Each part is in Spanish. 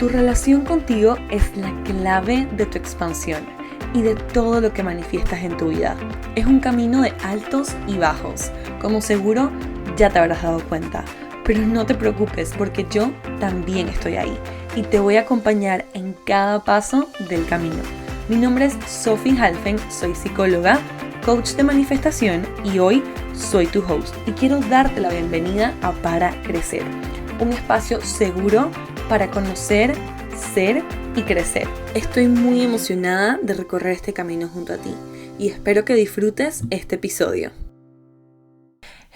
Tu relación contigo es la clave de tu expansión y de todo lo que manifiestas en tu vida. Es un camino de altos y bajos, como seguro ya te habrás dado cuenta. Pero no te preocupes porque yo también estoy ahí y te voy a acompañar en cada paso del camino. Mi nombre es Sophie Halfen, soy psicóloga, coach de manifestación y hoy soy tu host y quiero darte la bienvenida a Para Crecer, un espacio seguro para conocer, ser y crecer. Estoy muy emocionada de recorrer este camino junto a ti y espero que disfrutes este episodio.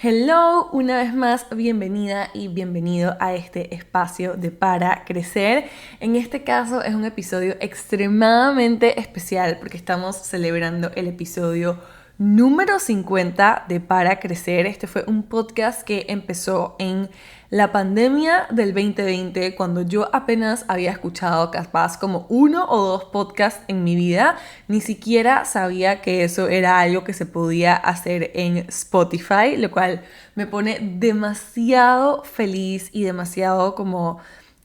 Hello, una vez más, bienvenida y bienvenido a este espacio de Para Crecer. En este caso es un episodio extremadamente especial porque estamos celebrando el episodio número 50 de Para Crecer. Este fue un podcast que empezó en la pandemia del 2020, cuando yo apenas había escuchado capaz como 1 o 2 podcasts en mi vida. Ni siquiera sabía que eso era algo que se podía hacer en Spotify, lo cual me pone demasiado feliz y demasiado como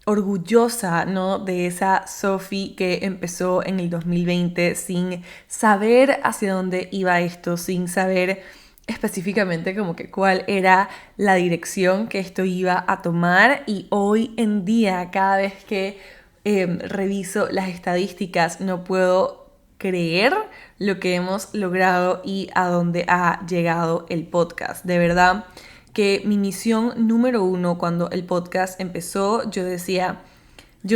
orgullosa, ¿no? De esa Sophie que empezó en el 2020 sin saber hacia dónde iba esto, sin saber específicamente como que cuál era la dirección que esto iba a tomar. Y hoy en día, cada vez que reviso las estadísticas, no puedo creer lo que hemos logrado y a dónde ha llegado el podcast. De verdad que mi misión número 1 cuando el podcast empezó, yo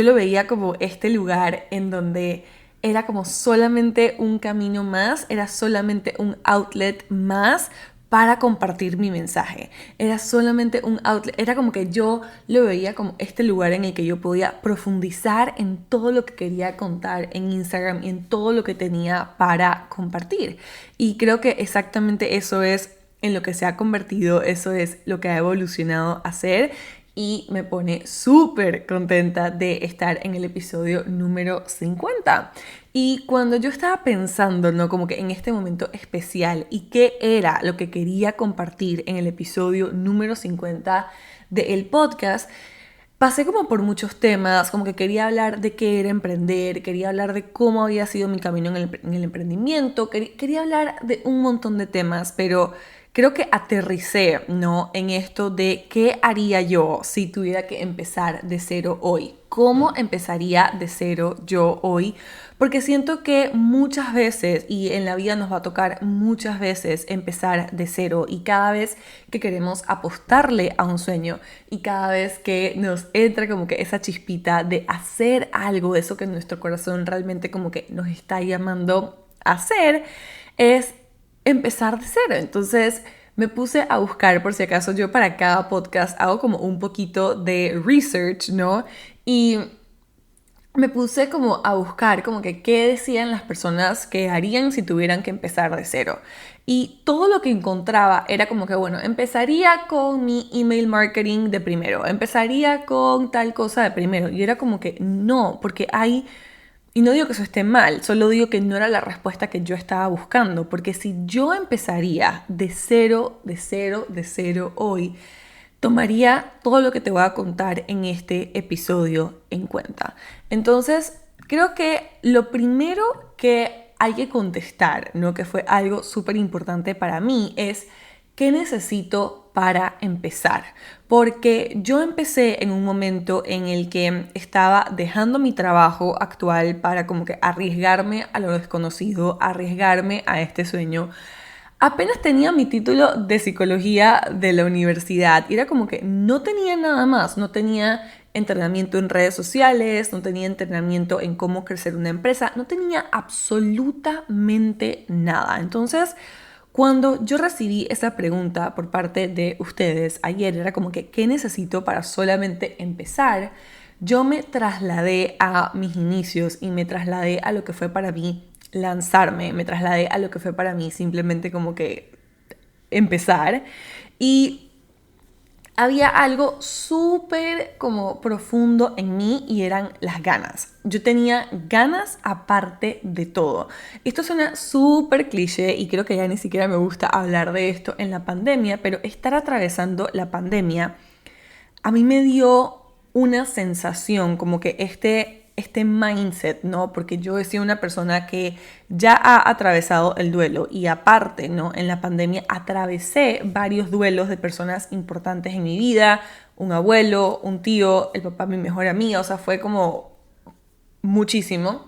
lo veía como este lugar en donde era como solamente un camino más, era solamente un outlet más para compartir mi mensaje. Era solamente un outlet, era como que yo lo veía como este lugar en el que yo podía profundizar en todo lo que quería contar en Instagram y en todo lo que tenía para compartir. Y creo que exactamente eso es en lo que se ha convertido, eso es lo que ha evolucionado a ser. Y me pone súper contenta de estar en el episodio número 50. Y cuando yo estaba pensando, ¿no? Como que en este momento especial y qué era lo que quería compartir en el episodio número 50 del podcast, pasé como por muchos temas, como que quería hablar de qué era emprender, quería hablar de cómo había sido mi camino en el emprendimiento, quería hablar de un montón de temas, pero creo que aterricé, ¿no? En esto de qué haría yo si tuviera que empezar de cero hoy. ¿Cómo empezaría de cero yo hoy? Porque siento que muchas veces, y en la vida nos va a tocar muchas veces empezar de cero, y cada vez que queremos apostarle a un sueño y cada vez que nos entra como que esa chispita de hacer algo, eso que nuestro corazón realmente como que nos está llamando a hacer, es empezar de cero. Entonces me puse a buscar, por si acaso yo para cada podcast hago como un poquito de research, ¿no? Y me puse como a buscar como que qué decían las personas que harían si tuvieran que empezar de cero. Y todo lo que encontraba era como que, bueno, empezaría con mi email marketing de primero, empezaría con tal cosa de primero. Y era como que no, porque hay... Y no digo que eso esté mal, solo digo que no era la respuesta que yo estaba buscando, porque si yo empezaría de cero hoy, tomaría todo lo que te voy a contar en este episodio en cuenta. Entonces, creo que lo primero que hay que contestar, ¿no? Que fue algo súper importante para mí, es ¿qué necesito para empezar? Porque yo empecé en un momento en el que estaba dejando mi trabajo actual para como que arriesgarme a lo desconocido, arriesgarme a este sueño. Apenas tenía mi título de psicología de la universidad y era como que no tenía nada más, no tenía entrenamiento en redes sociales, no tenía entrenamiento en cómo crecer una empresa, no tenía absolutamente nada. Entonces, cuando yo recibí esa pregunta por parte de ustedes ayer, era como que ¿qué necesito para solamente empezar? Yo me trasladé a mis inicios y me trasladé a lo que fue para mí lanzarme, me trasladé a lo que fue para mí simplemente como que empezar. Y había algo súper como profundo en mí y eran las ganas. Yo tenía ganas aparte de todo. Esto suena súper cliché y creo que ya ni siquiera me gusta hablar de esto en la pandemia, pero estar atravesando la pandemia a mí me dio una sensación, como que este mindset, ¿no? Porque yo he sido una persona que ya ha atravesado el duelo y aparte, ¿no? En la pandemia atravesé varios duelos de personas importantes en mi vida, un abuelo, un tío, el papá de mi mejor amiga, o sea, fue como muchísimo,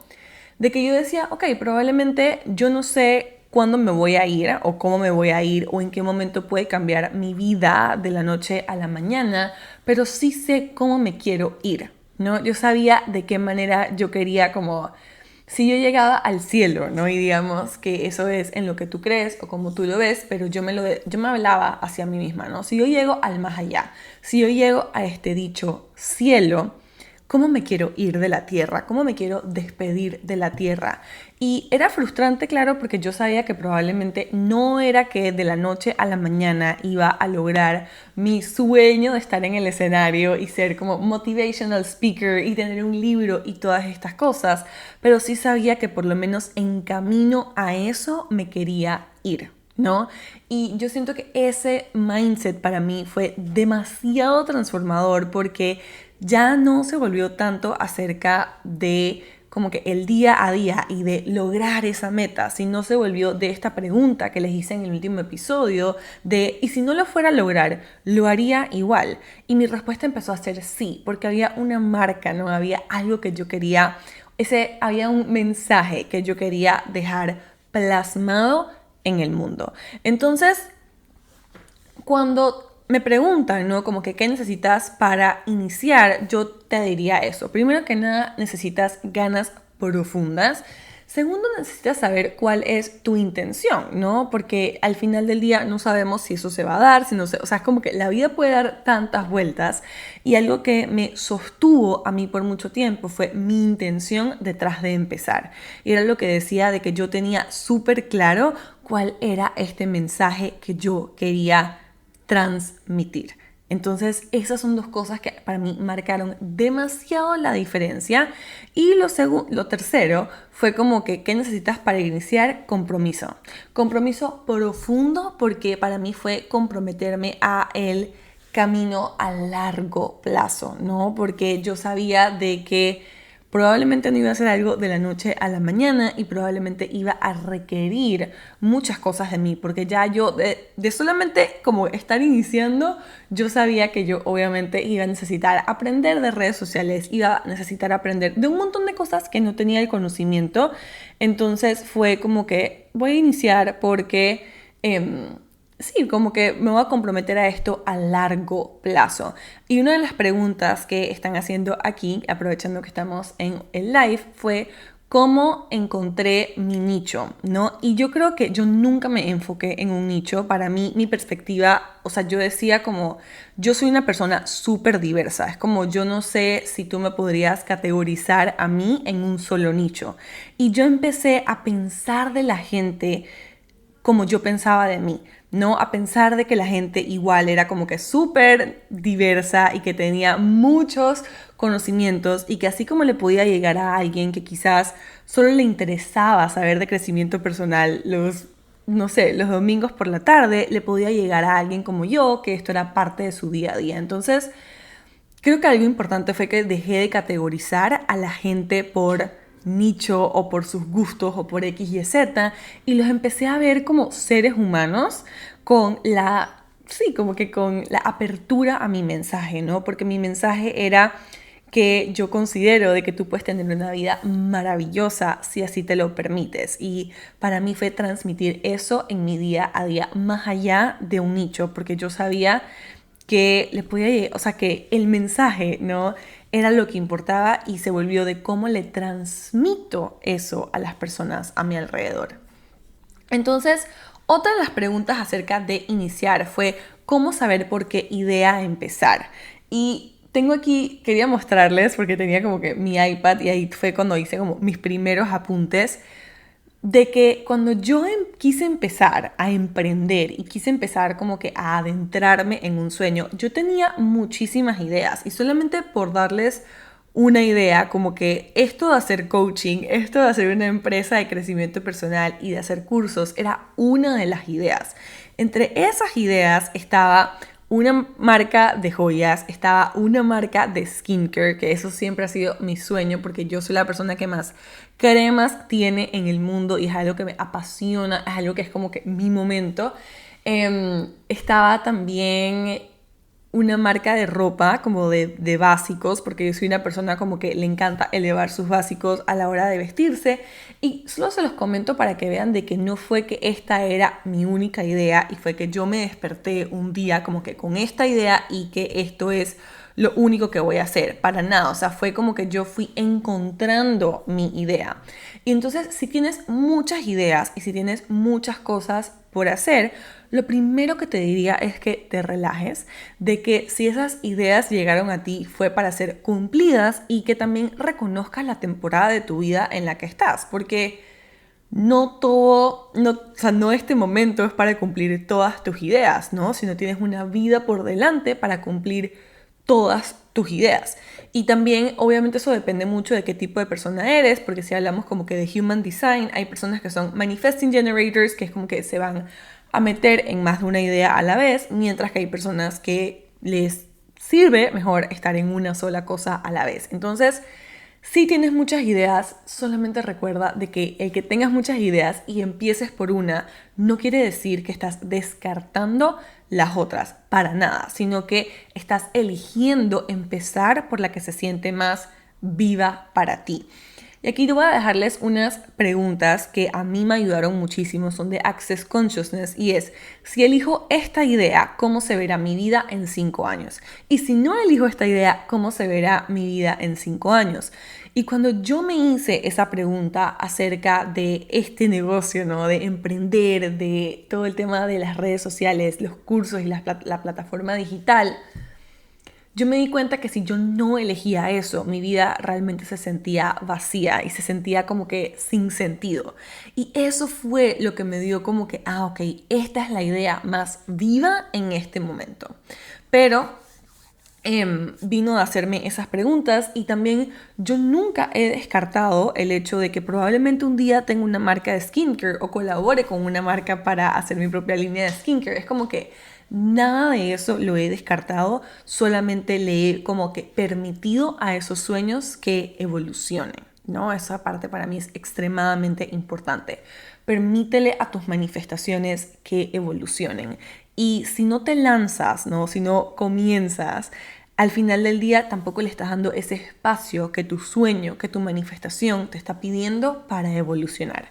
de que yo decía, ok, probablemente yo no sé cuándo me voy a ir o cómo me voy a ir o en qué momento puede cambiar mi vida de la noche a la mañana, pero sí sé cómo me quiero ir, ¿no? Yo sabía de qué manera yo quería como... Si yo llegaba al cielo, ¿no? Y digamos que eso es en lo que tú crees o como tú lo ves, pero yo me hablaba hacia mí misma, ¿no? Si yo llego al más allá, si yo llego a este dicho cielo, ¿cómo me quiero ir de la tierra? ¿Cómo me quiero despedir de la tierra? Y era frustrante, claro, porque yo sabía que probablemente no era que de la noche a la mañana iba a lograr mi sueño de estar en el escenario y ser como motivational speaker y tener un libro y todas estas cosas, pero sí sabía que por lo menos en camino a eso me quería ir, ¿no? Y yo siento que ese mindset para mí fue demasiado transformador porque ya no se volvió tanto acerca de como que el día a día y de lograr esa meta, sino se volvió de esta pregunta que les hice en el último episodio de ¿y si no lo fuera a lograr, lo haría igual? Y mi respuesta empezó a ser sí, porque había una marca, ¿no? Había algo que yo quería, había un mensaje que yo quería dejar plasmado en el mundo. Entonces, cuando me preguntan, ¿no? Como que qué necesitas para iniciar, yo te diría eso. Primero que nada, necesitas ganas profundas. Segundo, necesitas saber cuál es tu intención, ¿no? Porque al final del día no sabemos si eso se va a dar, si no se, o sea, es como que la vida puede dar tantas vueltas y algo que me sostuvo a mí por mucho tiempo fue mi intención detrás de empezar. Y era lo que decía de que yo tenía súper claro cuál era este mensaje que yo quería transmitir. Entonces, esas son dos cosas que para mí marcaron demasiado la diferencia. Y lo tercero fue como que, ¿qué necesitas para iniciar? Compromiso. Compromiso profundo porque para mí fue comprometerme a el camino a largo plazo, ¿no? Porque yo sabía de que probablemente no iba a ser algo de la noche a la mañana y probablemente iba a requerir muchas cosas de mí, porque ya yo, de solamente como estar iniciando, yo sabía que yo obviamente iba a necesitar aprender de redes sociales, iba a necesitar aprender de un montón de cosas que no tenía el conocimiento. Entonces fue como que voy a iniciar porque... sí, como que me voy a comprometer a esto a largo plazo. Y una de las preguntas que están haciendo aquí, aprovechando que estamos en el live, fue cómo encontré mi nicho, ¿no? Y yo creo que yo nunca me enfoqué en un nicho. Para mí, mi perspectiva, o sea, yo decía como, yo soy una persona súper diversa. Es como, yo no sé si tú me podrías categorizar a mí en un solo nicho. Y yo empecé a pensar de la gente como yo pensaba de mí, ¿no? A pensar de que la gente igual era como que súper diversa y que tenía muchos conocimientos y que así como le podía llegar a alguien que quizás solo le interesaba saber de crecimiento personal no sé, los domingos por la tarde, le podía llegar a alguien como yo, que esto era parte de su día a día. Entonces, creo que algo importante fue que dejé de categorizar a la gente por nicho o por sus gustos o por X y Z y los empecé a ver como seres humanos con sí, como que con la apertura a mi mensaje, ¿no? Porque mi mensaje era que yo considero de que tú puedes tener una vida maravillosa si así te lo permites. Y para mí fue transmitir eso en mi día a día, más allá de un nicho, porque yo sabía que le podía llegar, o sea, que el mensaje, ¿no? Era lo que importaba y se volvió de cómo le transmito eso a las personas a mi alrededor. Entonces, otra de las preguntas acerca de iniciar fue cómo saber por qué idea empezar. Y tengo aquí, quería mostrarles porque tenía como que mi iPad y ahí fue cuando hice como mis primeros apuntes de que cuando yo quise empezar a emprender y quise empezar como que a adentrarme en un sueño, yo tenía muchísimas ideas y solamente por darles una idea, como que esto de hacer coaching, esto de hacer una empresa de crecimiento personal y de hacer cursos era una de las ideas. Entre esas ideas estaba una marca de joyas, estaba una marca de skincare, que eso siempre ha sido mi sueño porque yo soy la persona que más cremas tiene en el mundo y es algo que me apasiona, es algo que es como que mi momento. Estaba también una marca de ropa como de básicos, porque yo soy una persona como que le encanta elevar sus básicos a la hora de vestirse, y solo se los comento para que vean de que no fue que esta era mi única idea y fue que yo me desperté un día como que con esta idea y que esto es lo único que voy a hacer, para nada, o sea, fue como que yo fui encontrando mi idea. Y entonces, si tienes muchas ideas y si tienes muchas cosas por hacer, lo primero que te diría es que te relajes, de que si esas ideas llegaron a ti fue para ser cumplidas y que también reconozcas la temporada de tu vida en la que estás, porque no todo, no, o sea, no este momento es para cumplir todas tus ideas, ¿no? Sino tienes una vida por delante para cumplir todas tus ideas. Y también, obviamente, eso depende mucho de qué tipo de persona eres, porque si hablamos como que de Human Design, hay personas que son Manifesting Generators, que es como que se van a meter en más de una idea a la vez, mientras que hay personas que les sirve mejor estar en una sola cosa a la vez. Entonces, si tienes muchas ideas, solamente recuerda de que el que tengas muchas ideas y empieces por una no quiere decir que estás descartando las otras, para nada, sino que estás eligiendo empezar por la que se siente más viva para ti. Y aquí te voy a dejarles unas preguntas que a mí me ayudaron muchísimo, son de Access Consciousness, y es: si elijo esta idea, ¿cómo se verá mi vida en 5 años? Y si no elijo esta idea, ¿cómo se verá mi vida en 5 años? Y cuando yo me hice esa pregunta acerca de este negocio, ¿no? De emprender, de todo el tema de las redes sociales, los cursos y la plataforma digital, yo me di cuenta que si yo no elegía eso, mi vida realmente se sentía vacía y se sentía como que sin sentido. Y eso fue lo que me dio como que, ok, esta es la idea más viva en este momento. Pero vino a hacerme esas preguntas, y también yo nunca he descartado el hecho de que probablemente un día tenga una marca de skincare o colabore con una marca para hacer mi propia línea de skincare. Es como que nada de eso lo he descartado, solamente le he como que permitido a esos sueños que evolucionen, ¿no? Esa parte para mí es extremadamente importante. Permítele a tus manifestaciones que evolucionen. Y si no te lanzas, ¿no? Si no comienzas, al final del día tampoco le estás dando ese espacio que tu sueño, que tu manifestación te está pidiendo para evolucionar.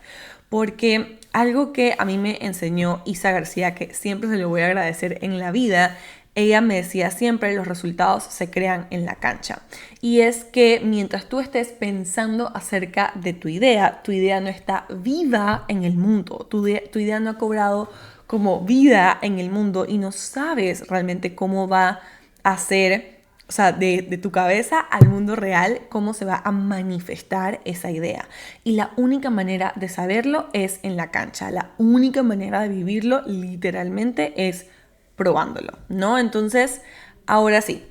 Porque algo que a mí me enseñó Isa García, que siempre se lo voy a agradecer en la vida, ella me decía siempre: los resultados se crean en la cancha. Y es que mientras tú estés pensando acerca de tu idea no está viva en el mundo. Tu idea no ha cobrado como vida en el mundo y no sabes realmente cómo va a ser, o sea, de tu cabeza al mundo real, cómo se va a manifestar esa idea. Y la única manera de saberlo es en la cancha. La única manera de vivirlo literalmente es probándolo, ¿no? Entonces, ahora sí,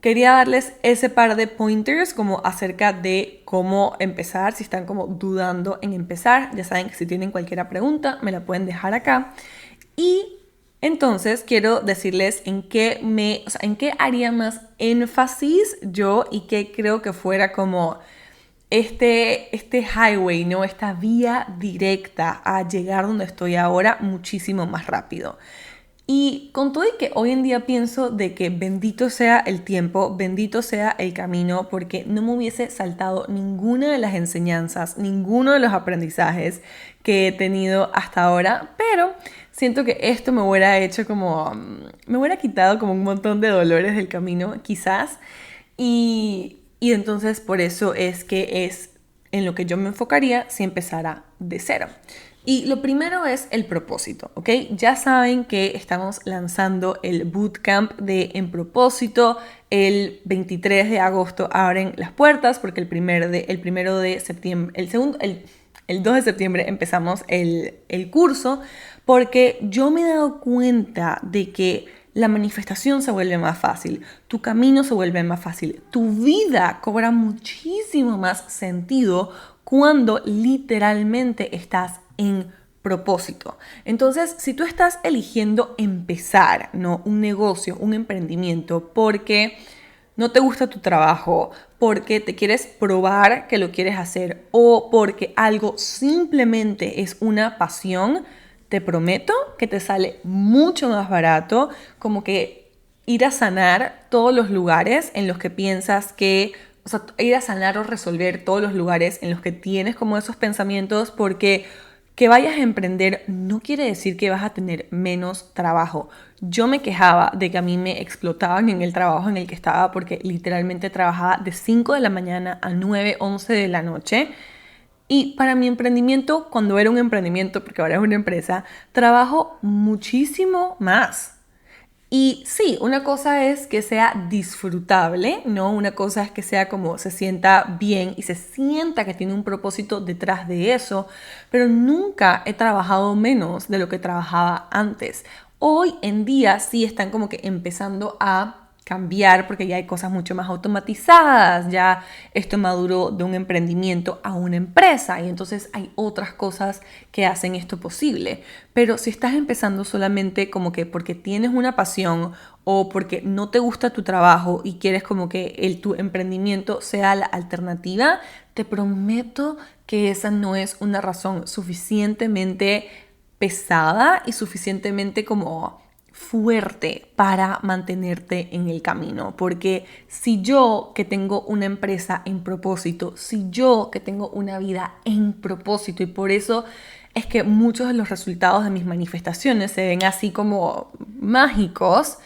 quería darles ese par de pointers como acerca de cómo empezar, si están como dudando en empezar. Ya saben que si tienen cualquier pregunta me la pueden dejar acá. Y entonces quiero decirles en qué haría más énfasis yo y qué creo que fuera como este highway, ¿no? Esta vía directa a llegar donde estoy ahora muchísimo más rápido. Y con todo y que hoy en día pienso de que bendito sea el tiempo, bendito sea el camino, porque no me hubiese saltado ninguna de las enseñanzas, ninguno de los aprendizajes que he tenido hasta ahora, pero siento que esto me hubiera hecho como, me hubiera quitado como un montón de dolores del camino, quizás, y entonces por eso es que es en lo que yo me enfocaría si empezara de cero. Y lo primero es el propósito, ¿ok? Ya saben que estamos lanzando el bootcamp de En Propósito. El 23 de agosto abren las puertas porque el primero de septiembre, el 2 de septiembre empezamos el curso, porque yo me he dado cuenta de que la manifestación se vuelve más fácil, tu camino se vuelve más fácil, tu vida cobra muchísimo más sentido cuando literalmente estás en propósito. Entonces, si tú estás eligiendo empezar, ¿no?, un negocio, un emprendimiento, porque no te gusta tu trabajo, porque te quieres probar que lo quieres hacer o porque algo simplemente es una pasión, te prometo que te sale mucho más barato como que ir a sanar todos los lugares en los que piensas que, o sea, ir a sanar o resolver todos los lugares en los que tienes como esos pensamientos, porque que vayas a emprender no quiere decir que vas a tener menos trabajo. Yo me quejaba de que a mí me explotaban en el trabajo en el que estaba porque literalmente trabajaba de 5 de la mañana a 9, 11 de la noche. Y para mi emprendimiento, cuando era un emprendimiento, porque ahora es una empresa, trabajo muchísimo más. Y sí, una cosa es que sea disfrutable, ¿no? Una cosa es que sea como se sienta bien y se sienta que tiene un propósito detrás de eso, pero nunca he trabajado menos de lo que trabajaba antes. Hoy en día sí están como que empezando a cambiar porque ya hay cosas mucho más automatizadas, ya esto maduró de un emprendimiento a una empresa y entonces hay otras cosas que hacen esto posible. Pero si estás empezando solamente como que porque tienes una pasión o porque no te gusta tu trabajo y quieres como que tu emprendimiento sea la alternativa, te prometo que esa no es una razón suficientemente pesada y suficientemente como fuerte para mantenerte en el camino, porque si yo que tengo una empresa en propósito, si yo que tengo una vida en propósito, y por eso es que muchos de los resultados de mis manifestaciones se ven así como mágicos,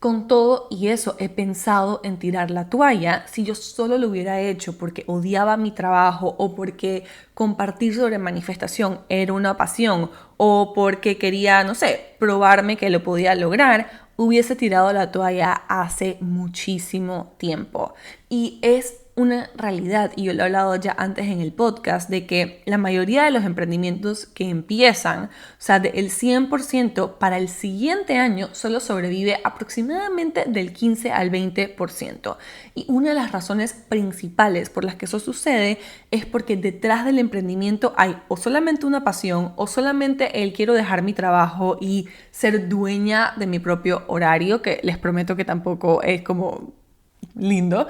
con todo y eso he pensado en tirar la toalla si yo solo lo hubiera hecho porque odiaba mi trabajo o porque compartir sobre manifestación era una pasión o porque quería, no sé, probarme que lo podía lograr. Hubiese tirado la toalla hace muchísimo tiempo. Y es una realidad, y yo lo he hablado ya antes en el podcast, de que la mayoría de los emprendimientos que empiezan, o sea, del 100%, para el siguiente año solo sobrevive aproximadamente del 15 al 20%. Y una de las razones principales por las que eso sucede es porque detrás del emprendimiento hay o solamente una pasión o solamente el quiero dejar mi trabajo y ser dueña de mi propio horario, que les prometo que tampoco es como lindo.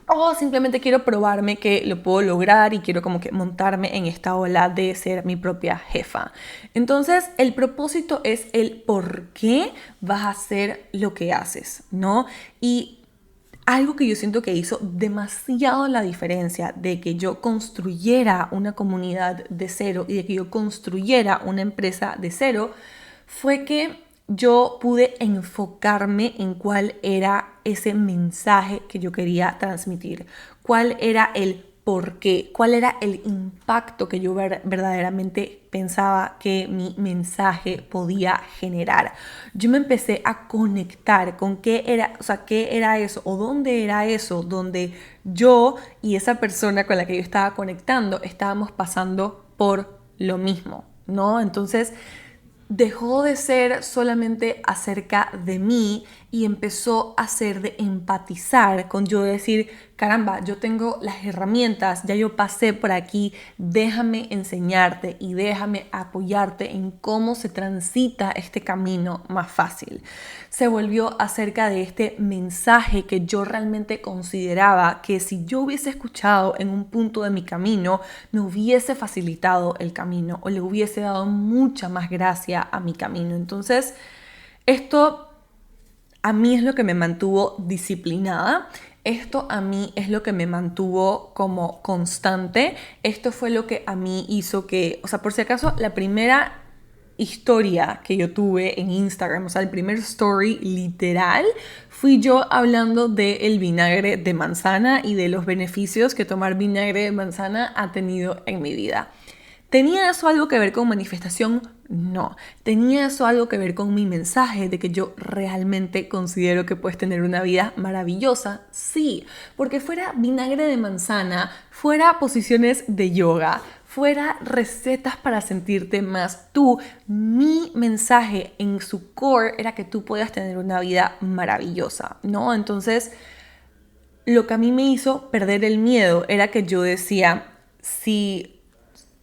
O simplemente quiero probarme que lo puedo lograr y quiero como que montarme en esta ola de ser mi propia jefa. Entonces, el propósito es el por qué vas a hacer lo que haces, ¿no? Y algo que yo siento que hizo demasiado la diferencia de que yo construyera una comunidad de cero y de que yo construyera una empresa de cero fue que yo pude enfocarme en cuál era ese mensaje que yo quería transmitir, cuál era el por qué, cuál era el impacto que yo verdaderamente pensaba que mi mensaje podía generar. Yo me empecé a conectar con qué era, o sea, qué era eso o dónde era eso, donde yo y esa persona con la que yo estaba conectando estábamos pasando por lo mismo, ¿no? Entonces, dejó de ser solamente acerca de mí y empezó a ser de empatizar con yo decir, caramba, yo tengo las herramientas, ya yo pasé por aquí, déjame enseñarte y déjame apoyarte en cómo se transita este camino más fácil. Se volvió acerca de este mensaje que yo realmente consideraba que si yo hubiese escuchado en un punto de mi camino, me hubiese facilitado el camino o le hubiese dado mucha más gracia a mi camino. Entonces, esto a mí es lo que me mantuvo disciplinada. Esto a mí es lo que me mantuvo como constante. Esto fue lo que a mí hizo que, o sea, por si acaso, la primera historia que yo tuve en Instagram, o sea, el primer story literal, fui yo hablando del vinagre de manzana y de los beneficios que tomar vinagre de manzana ha tenido en mi vida. ¿Tenía eso algo que ver con manifestación? No. ¿Tenía eso algo que ver con mi mensaje de que yo realmente considero que puedes tener una vida maravillosa? Sí, porque fuera vinagre de manzana, fuera posiciones de yoga, fuera recetas para sentirte más tú, mi mensaje en su core era que tú puedas tener una vida maravillosa, ¿no? Entonces, lo que a mí me hizo perder el miedo era que yo decía, si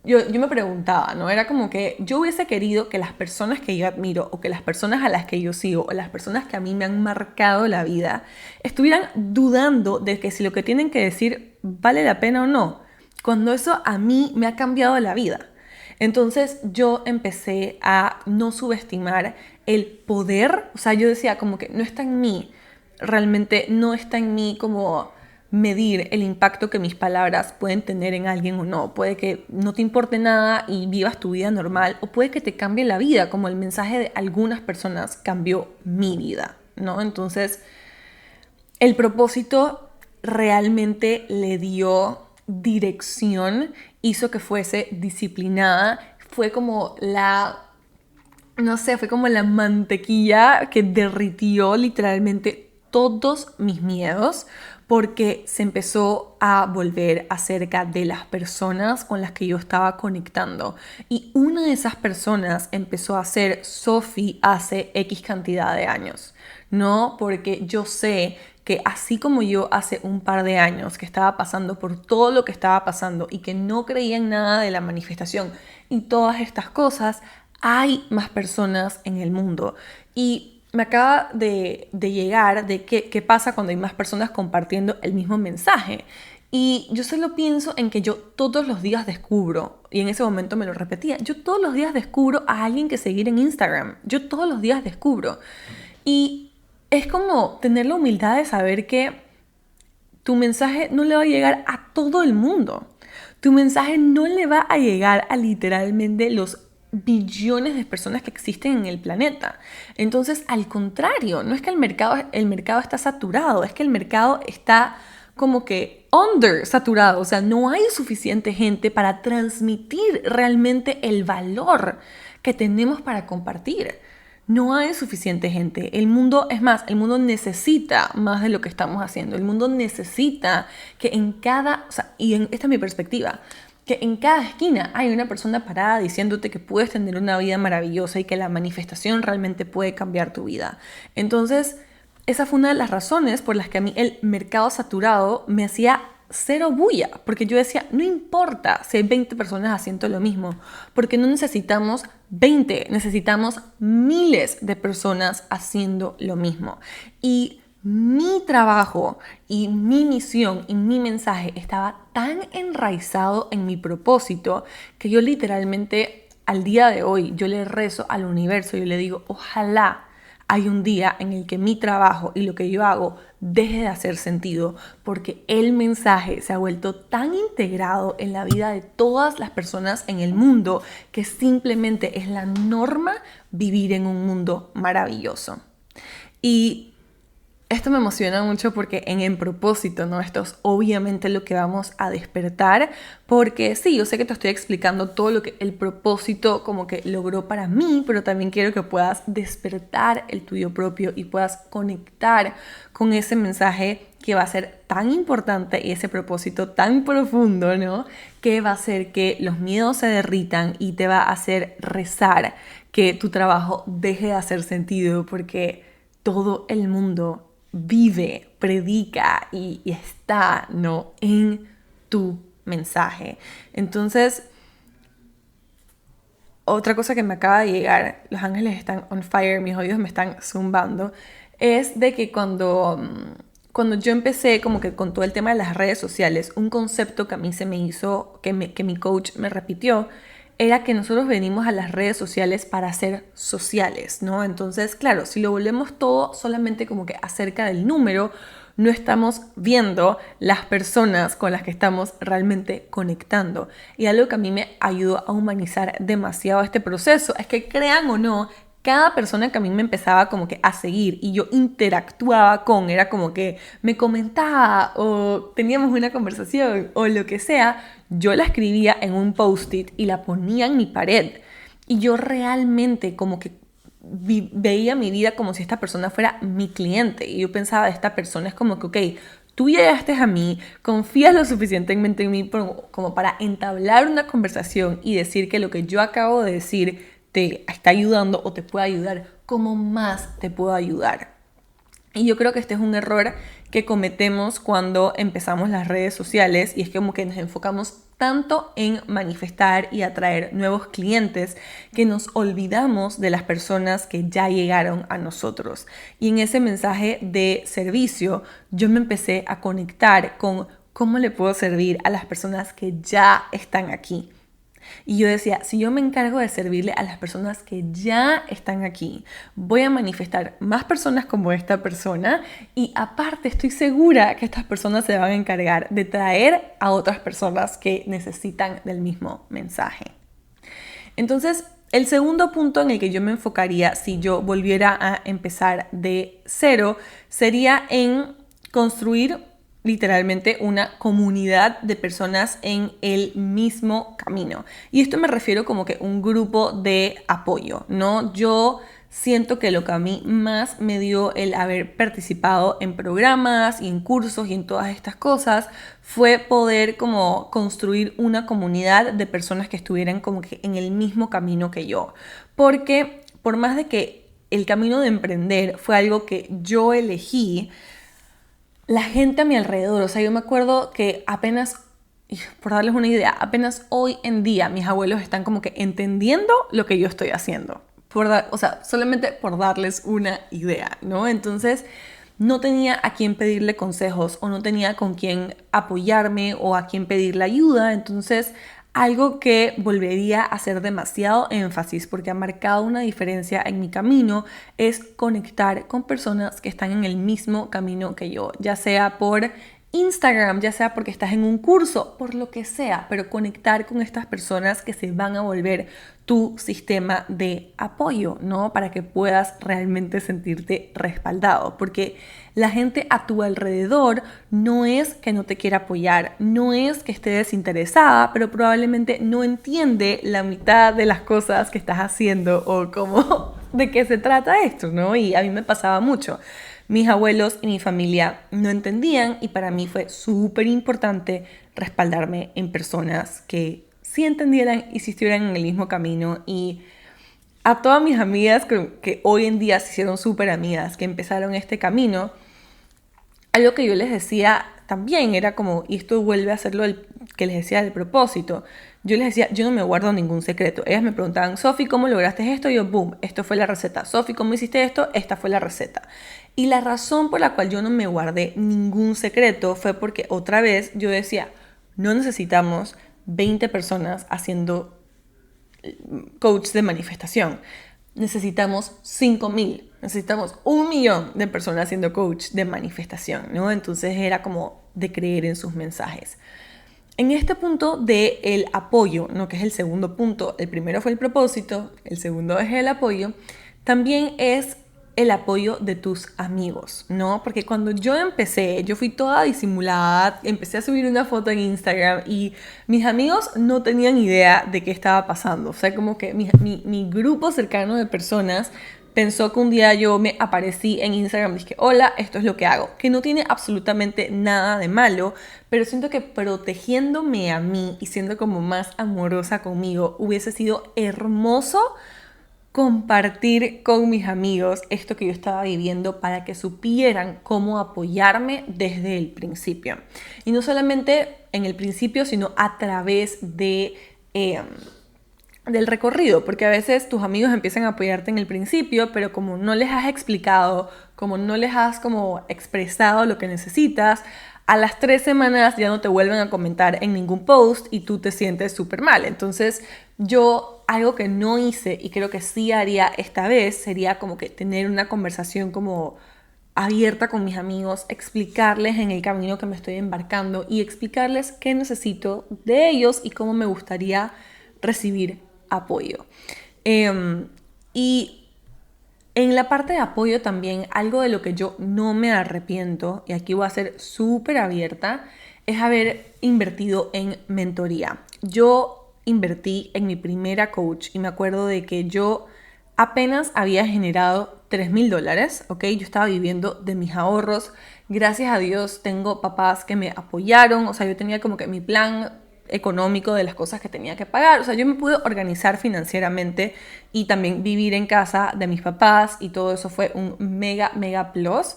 yo me preguntaba, ¿no? Era como que yo hubiese querido que las personas que yo admiro o que las personas a las que yo sigo o las personas que a mí me han marcado la vida estuvieran dudando de que si lo que tienen que decir vale la pena o no, cuando eso a mí me ha cambiado la vida. Entonces yo empecé a no subestimar el poder, o sea, yo decía como que no está en mí, realmente no está en mí como medir el impacto que mis palabras pueden tener en alguien o no. Puede que no te importe nada y vivas tu vida normal, o puede que te cambie la vida, como el mensaje de algunas personas cambió mi vida, ¿no? Entonces, el propósito realmente le dio dirección, hizo que fuese disciplinada, fue como la, no sé, fue como la mantequilla que derritió literalmente todos mis miedos, porque se empezó a volver acerca de las personas con las que yo estaba conectando. Y una de esas personas empezó a ser Sophie hace X cantidad de años, ¿no? Porque yo sé que así como yo hace un par de años que estaba pasando por todo lo que estaba pasando y que no creía en nada de la manifestación y todas estas cosas, hay más personas en el mundo. Y me acaba de llegar de qué pasa cuando hay más personas compartiendo el mismo mensaje. Y yo solo pienso en que yo todos los días descubro, y en ese momento me lo repetía, yo todos los días descubro a alguien que seguir en Instagram. Yo todos los días descubro. Y es como tener la humildad de saber que tu mensaje no le va a llegar a todo el mundo. Tu mensaje no le va a llegar a literalmente los billones de personas que existen en el planeta. Entonces, al contrario, no es que el mercado está saturado, es que el mercado está como que saturado, o sea, no hay suficiente gente para transmitir realmente el valor que tenemos para compartir. No hay suficiente gente. El mundo, es más, el mundo necesita más de lo que estamos haciendo. El mundo necesita que en cada, o sea, esta es mi perspectiva, que en cada esquina hay una persona parada diciéndote que puedes tener una vida maravillosa y que la manifestación realmente puede cambiar tu vida. Entonces, esa fue una de las razones por las que a mí el mercado saturado me hacía cero bulla, porque yo decía, no importa si hay 20 personas haciendo lo mismo, porque no necesitamos 20, necesitamos miles de personas haciendo lo mismo. Y mi trabajo y mi misión y mi mensaje estaba tan enraizado en mi propósito que yo literalmente al día de hoy yo le rezo al universo y le digo, ojalá hay un día en el que mi trabajo y lo que yo hago deje de hacer sentido, porque el mensaje se ha vuelto tan integrado en la vida de todas las personas en el mundo que simplemente es la norma vivir en un mundo maravilloso. Y esto me emociona mucho porque en propósito, ¿no? Esto es obviamente lo que vamos a despertar, porque sí, yo sé que te estoy explicando todo lo que el propósito como que logró para mí, pero también quiero que puedas despertar el tuyo propio y puedas conectar con ese mensaje que va a ser tan importante y ese propósito tan profundo, ¿no? Que va a hacer que los miedos se derritan y te va a hacer rezar que tu trabajo deje de hacer sentido, porque todo el mundo vive, predica y está, ¿no? En tu mensaje. Entonces, otra cosa que me acaba de llegar, los ángeles están on fire, mis oídos me están zumbando, es de que cuando yo empecé como que con todo el tema de las redes sociales, un concepto que a mí se me hizo, que mi coach me repitió, era que nosotros venimos a las redes sociales para ser sociales, ¿no? Entonces, claro, si lo volvemos todo solamente como que acerca del número, no estamos viendo las personas con las que estamos realmente conectando. Y algo que a mí me ayudó a humanizar demasiado este proceso es que, crean o no, cada persona que a mí me empezaba como que a seguir y yo interactuaba con, era como que me comentaba o teníamos una conversación o lo que sea, yo la escribía en un post-it y la ponía en mi pared. Y yo realmente como que veía mi vida como si esta persona fuera mi cliente. Y yo pensaba, esta persona es como que, ok, tú llegaste a mí, confías lo suficientemente en mí como para entablar una conversación y decir que lo que yo acabo de decir te está ayudando o te puede ayudar, ¿cómo más te puedo ayudar? Y yo creo que este es un error que cometemos cuando empezamos las redes sociales, y es como que nos enfocamos tanto en manifestar y atraer nuevos clientes que nos olvidamos de las personas que ya llegaron a nosotros. Y en ese mensaje de servicio yo me empecé a conectar con cómo le puedo servir a las personas que ya están aquí. Y yo decía, si yo me encargo de servirle a las personas que ya están aquí, voy a manifestar más personas como esta persona, y aparte estoy segura que estas personas se van a encargar de traer a otras personas que necesitan del mismo mensaje. Entonces, el segundo punto en el que yo me enfocaría si yo volviera a empezar de cero sería en construir literalmente una comunidad de personas en el mismo camino. Y esto me refiero como que un grupo de apoyo, ¿no? Yo siento que lo que a mí más me dio el haber participado en programas y en cursos y en todas estas cosas fue poder como construir una comunidad de personas que estuvieran como que en el mismo camino que yo. Porque por más de que el camino de emprender fue algo que yo elegí, la gente a mi alrededor, o sea, yo me acuerdo que apenas, por darles una idea, apenas hoy en día mis abuelos están como que entendiendo lo que yo estoy haciendo. O sea, solamente por darles una idea, ¿no? Entonces, no tenía a quién pedirle consejos o no tenía con quién apoyarme o a quién pedirle ayuda. Entonces, algo que volvería a hacer demasiado énfasis porque ha marcado una diferencia en mi camino es conectar con personas que están en el mismo camino que yo, ya sea por Instagram, ya sea porque estás en un curso, por lo que sea, pero conectar con estas personas que se van a volver tu sistema de apoyo, ¿no? Para que puedas realmente sentirte respaldado, porque la gente a tu alrededor no es que no te quiera apoyar, no es que esté desinteresada, pero probablemente no entiende la mitad de las cosas que estás haciendo o cómo, de qué se trata esto, ¿no? Y a mí me pasaba mucho. Mis abuelos y mi familia no entendían y para mí fue súper importante respaldarme en personas que sí entendieran y sí estuvieran en el mismo camino. Y a todas mis amigas que hoy en día se hicieron súper amigas, que empezaron este camino, algo que yo les decía también era como, y esto vuelve a ser lo que les decía del propósito, yo les decía, yo no me guardo ningún secreto. Ellas me preguntaban, Sofi, ¿cómo lograste esto? Y yo, boom, esto fue la receta. Sofi, ¿cómo hiciste esto? Esta fue la receta. Y la razón por la cual yo no me guardé ningún secreto fue porque otra vez yo decía, no necesitamos 20 personas haciendo coach de manifestación. Necesitamos 5,000, necesitamos 1,000,000 de personas haciendo coach de manifestación, ¿no? Entonces era como de creer en sus mensajes. En este punto del apoyo, ¿no? Que es el segundo punto, el primero fue el propósito, el segundo es el apoyo, también es el apoyo de tus amigos, ¿no? Porque cuando yo empecé, yo fui toda disimulada, empecé a subir una foto en Instagram y mis amigos no tenían idea de qué estaba pasando. O sea, como que mi grupo cercano de personas pensó que un día yo me aparecí en Instagram y dije, hola, esto es lo que hago. Que no tiene absolutamente nada de malo, pero siento que protegiéndome a mí y siendo como más amorosa conmigo hubiese sido hermoso compartir con mis amigos esto que yo estaba viviendo para que supieran cómo apoyarme desde el principio. Y no solamente en el principio, sino a través del recorrido, porque a veces tus amigos empiezan a apoyarte en el principio, pero como no les has explicado, como no les has como expresado lo que necesitas, a las 3 semanas ya no te vuelven a comentar en ningún post y tú te sientes súper mal. Entonces yo algo que no hice y creo que sí haría esta vez sería como que tener una conversación como abierta con mis amigos, explicarles en el camino que me estoy embarcando y explicarles qué necesito de ellos y cómo me gustaría recibir apoyo. Y en la parte de apoyo también, algo de lo que yo no me arrepiento, y aquí voy a ser súper abierta, es haber invertido en mentoría. Yo invertí en mi primera coach y me acuerdo de que yo apenas había generado $3,000, ¿ok? Yo estaba viviendo de mis ahorros. Gracias a Dios tengo papás que me apoyaron, o sea, yo tenía como que mi plan económico de las cosas que tenía que pagar. O sea, yo me pude organizar financieramente y también vivir en casa de mis papás y todo eso fue un mega plus.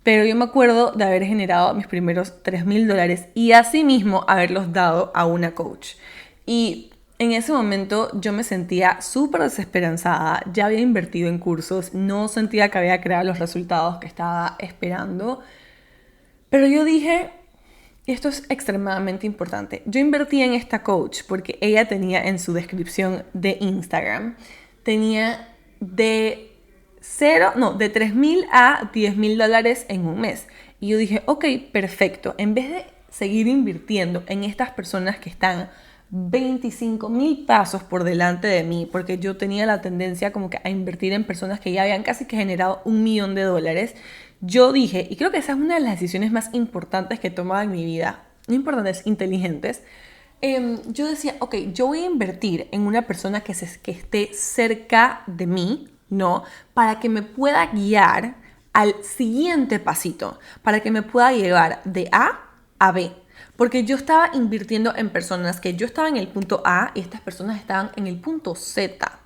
Pero yo me acuerdo de haber generado mis primeros $3,000 y asimismo haberlos dado a una coach. Y en ese momento yo me sentía súper desesperanzada, ya había invertido en cursos, no sentía que había creado los resultados que estaba esperando, pero yo dije, esto es extremadamente importante. Yo invertí en esta coach porque ella tenía en su descripción de Instagram, tenía de de $3,000 a $10,000 en un mes. Y yo dije, ok, perfecto. En vez de seguir invirtiendo en estas personas que están 25,000 pasos por delante de mí, porque yo tenía la tendencia como que a invertir en personas que ya habían casi que generado $1,000,000, yo dije, y creo que esa es una de las decisiones más importantes que he tomado en mi vida, no importantes, inteligentes, yo decía, ok, yo voy a invertir en una persona que esté cerca de mí, ¿no? Para que me pueda guiar al siguiente pasito, para que me pueda llevar de A a B. Porque yo estaba invirtiendo en personas que yo estaba en el punto A y estas personas estaban en el punto Z.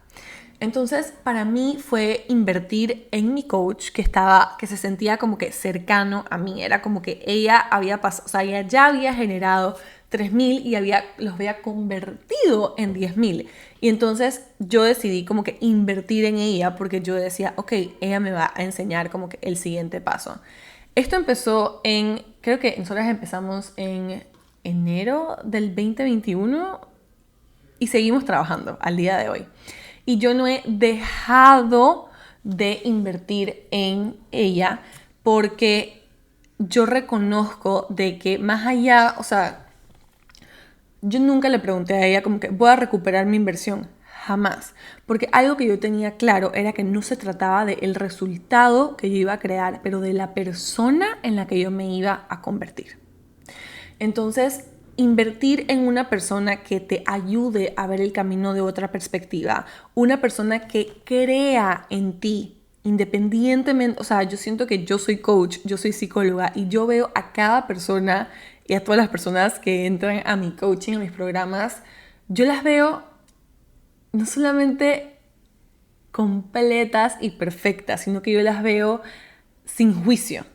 Entonces, para mí fue invertir en mi coach que se sentía como que cercano a mí. Era como que ella había pasado, o sea, ella ya había generado 3,000 y los había convertido en 10,000. Y entonces yo decidí como que invertir en ella porque yo decía, ok, ella me va a enseñar como que el siguiente paso. Esto empezó creo que nosotros empezamos en enero del 2021 y seguimos trabajando al día de hoy. Y yo no he dejado de invertir en ella porque yo reconozco de que más allá, o sea, yo nunca le pregunté a ella como que voy a recuperar mi inversión, jamás, porque algo que yo tenía claro era que no se trataba del resultado que yo iba a crear, pero de la persona en la que yo me iba a convertir. Entonces, invertir en una persona que te ayude a ver el camino de otra perspectiva, una persona que crea en ti, independientemente, o sea, yo siento que yo soy coach, yo soy psicóloga y yo veo a cada persona y a todas las personas que entran a mi coaching, a mis programas, yo las veo no solamente completas y perfectas, sino que yo las veo sin juicio.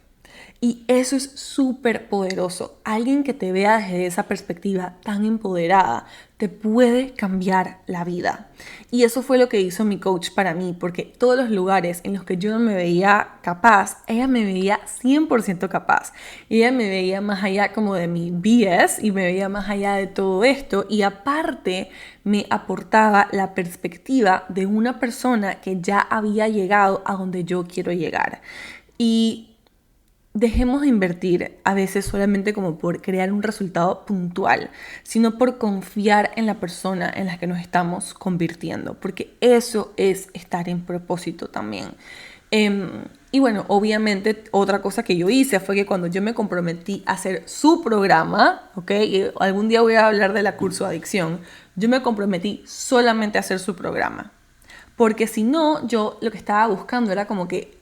Y eso es súper poderoso. Alguien que te vea desde esa perspectiva tan empoderada te puede cambiar la vida. Y eso fue lo que hizo mi coach para mí, porque todos los lugares en los que yo no me veía capaz, ella me veía 100% capaz. Y ella me veía más allá como de mi BS y me veía más allá de todo esto. Y aparte me aportaba la perspectiva de una persona que ya había llegado a donde yo quiero llegar. Y dejemos de invertir a veces solamente como por crear un resultado puntual, sino por confiar en la persona en la que nos estamos convirtiendo, porque eso es estar en propósito también. Y bueno, obviamente otra cosa que yo hice fue que cuando yo me comprometí a hacer su programa, ¿ok? Y algún día voy a hablar de la curso adicción, yo me comprometí solamente a hacer su programa, porque si no, yo lo que estaba buscando era como que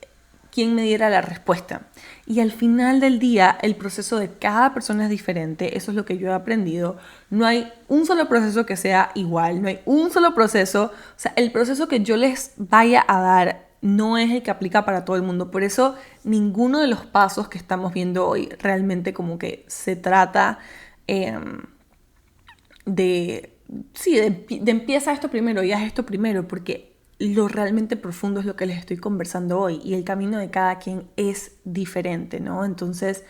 quién me diera la respuesta. Y al final del día, el proceso de cada persona es diferente. Eso es lo que yo he aprendido. No hay un solo proceso que sea igual. No hay un solo proceso. O sea, el proceso que yo les vaya a dar no es el que aplica para todo el mundo. Por eso, ninguno de los pasos que estamos viendo hoy realmente como que se trata de empieza esto primero y haz esto primero, porque lo realmente profundo es lo que les estoy conversando hoy y el camino de cada quien es diferente, ¿no? Entonces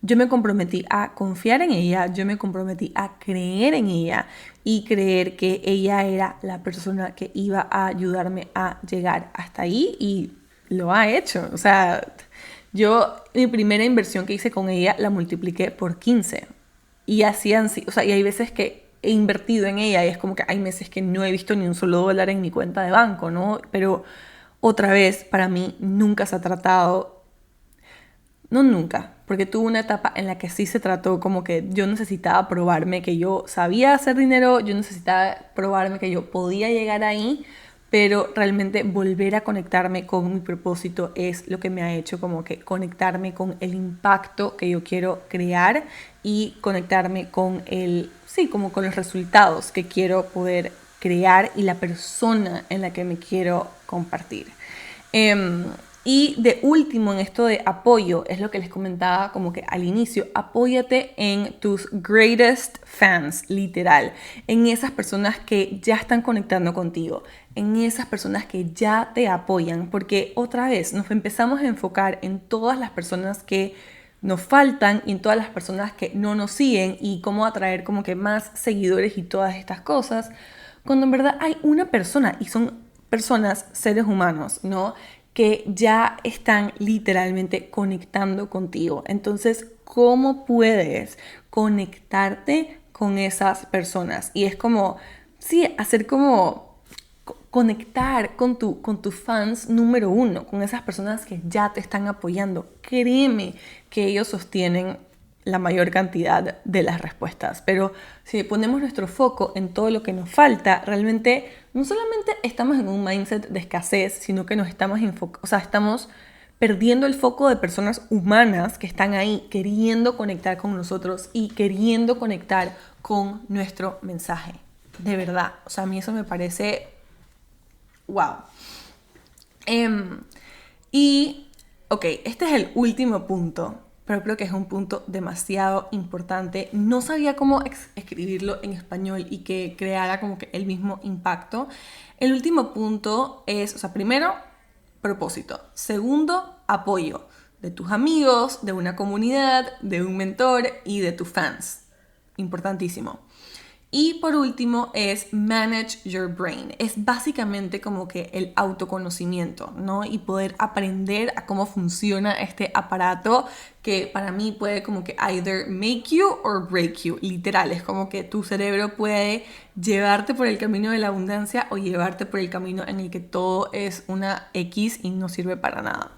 yo me comprometí a confiar en ella, yo me comprometí a creer en ella y creer que ella era la persona que iba a ayudarme a llegar hasta ahí y lo ha hecho. O sea, mi primera inversión que hice con ella la multipliqué por 15 y hacían, o sea, y hay veces que he invertido en ella y es como que hay meses que no he visto ni un solo dólar en mi cuenta de banco, ¿no? Pero otra vez, para mí nunca se ha tratado, no nunca, porque tuve una etapa en la que sí se trató como que yo necesitaba probarme que yo sabía hacer dinero, yo necesitaba probarme que yo podía llegar ahí, pero realmente volver a conectarme con mi propósito es lo que me ha hecho como que conectarme con el impacto que yo quiero crear y conectarme con como con los resultados que quiero poder crear y la persona en la que me quiero compartir. Y de último, en esto de apoyo, es lo que les comentaba como que al inicio, apóyate en tus greatest fans, literal, en esas personas que ya están conectando contigo, en esas personas que ya te apoyan, porque otra vez nos empezamos a enfocar en todas las personas que nos faltan y en todas las personas que no nos siguen y cómo atraer como que más seguidores y todas estas cosas, cuando en verdad hay una persona y son personas, seres humanos, ¿no? Que ya están literalmente conectando contigo. Entonces, ¿cómo puedes conectarte con esas personas? Y es como, sí, hacer como conectar con tus fans número uno, con esas personas que ya te están apoyando. Créeme que ellos sostienen la mayor cantidad de las respuestas. Pero si ponemos nuestro foco en todo lo que nos falta, realmente no solamente estamos en un mindset de escasez, sino que nos estamos estamos perdiendo el foco de personas humanas que están ahí queriendo conectar con nosotros y queriendo conectar con nuestro mensaje. De verdad, o sea, a mí eso me parece wow. Y, ok, este es el último punto, pero creo que es un punto demasiado importante. No sabía cómo escribirlo en español y que creara como que el mismo impacto. El último punto es, o sea, primero, propósito. Segundo, apoyo de tus amigos, de una comunidad, de un mentor y de tus fans. Importantísimo. Y por último es manage your brain. Es básicamente como que el autoconocimiento, ¿no? Y poder aprender a cómo funciona este aparato que para mí puede como que either make you or break you. Literal, es como que tu cerebro puede llevarte por el camino de la abundancia o llevarte por el camino en el que todo es una X y no sirve para nada.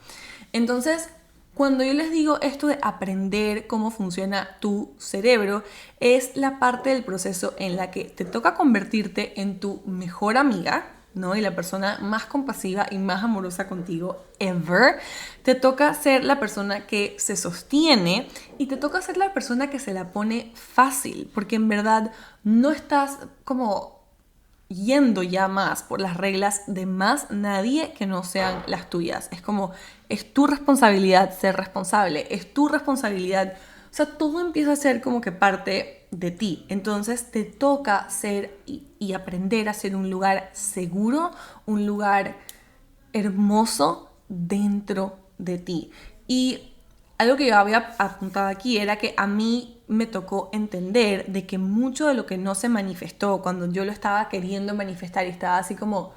Entonces, cuando yo les digo esto de aprender cómo funciona tu cerebro, es la parte del proceso en la que te toca convertirte en tu mejor amiga, ¿no? Y la persona más compasiva y más amorosa contigo ever. Te toca ser la persona que se sostiene y te toca ser la persona que se la pone fácil, porque en verdad no estás como yendo ya más por las reglas de más nadie que no sean las tuyas. Es como, es tu responsabilidad ser responsable, es tu responsabilidad, o sea, todo empieza a ser como que parte de ti. Entonces te toca ser y aprender a ser un lugar seguro, un lugar hermoso dentro de ti. Y algo que yo había apuntado aquí era que a mí me tocó entender de que mucho de lo que no se manifestó cuando yo lo estaba queriendo manifestar y estaba así como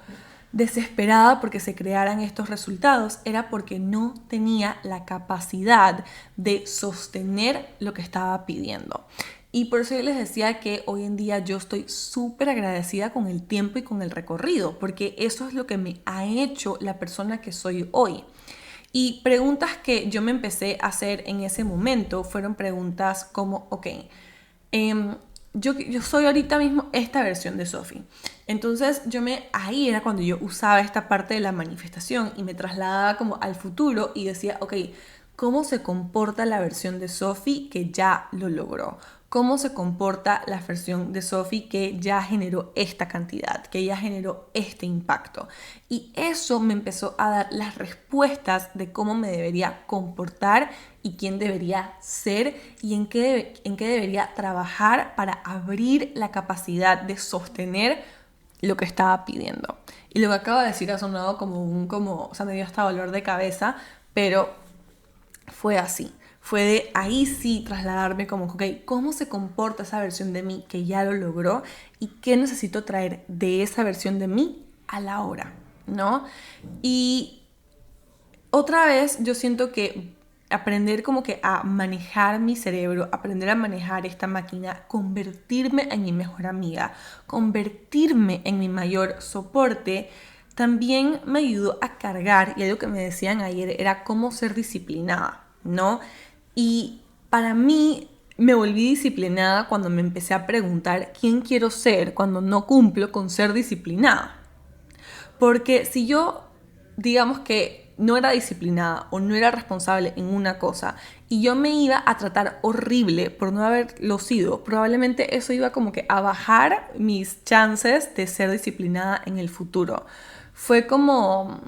desesperada porque se crearan estos resultados era porque no tenía la capacidad de sostener lo que estaba pidiendo. Y por eso yo les decía que hoy en día yo estoy súper agradecida con el tiempo y con el recorrido, porque eso es lo que me ha hecho la persona que soy hoy. Y preguntas que yo me empecé a hacer en ese momento fueron preguntas como, ok, yo soy ahorita mismo esta versión de Sophie. Entonces ahí era cuando yo usaba esta parte de la manifestación y me trasladaba como al futuro y decía, ok, ¿cómo se comporta la versión de Sophie que ya lo logró? ¿Cómo se comporta la versión de Sophie que ya generó esta cantidad, que ya generó este impacto? Y eso me empezó a dar las respuestas de cómo me debería comportar y quién debería ser y en qué debería trabajar para abrir la capacidad de sostener lo que estaba pidiendo. Y lo que acabo de decir ha sonado o sea, me dio hasta dolor de cabeza, pero fue así. Fue de ahí sí trasladarme como, ok, ¿cómo se comporta esa versión de mí que ya lo logró? ¿Y qué necesito traer de esa versión de mí a la hora? ¿No? Y otra vez yo siento que aprender como que a manejar mi cerebro, aprender a manejar esta máquina, convertirme en mi mejor amiga, convertirme en mi mayor soporte, también me ayudó a cargar, y algo que me decían ayer era cómo ser disciplinada, ¿no? Y para mí me volví disciplinada cuando me empecé a preguntar quién quiero ser cuando no cumplo con ser disciplinada. Porque si yo, digamos que no era disciplinada o no era responsable en una cosa y yo me iba a tratar horrible por no haberlo sido, probablemente eso iba como que a bajar mis chances de ser disciplinada en el futuro. Fue como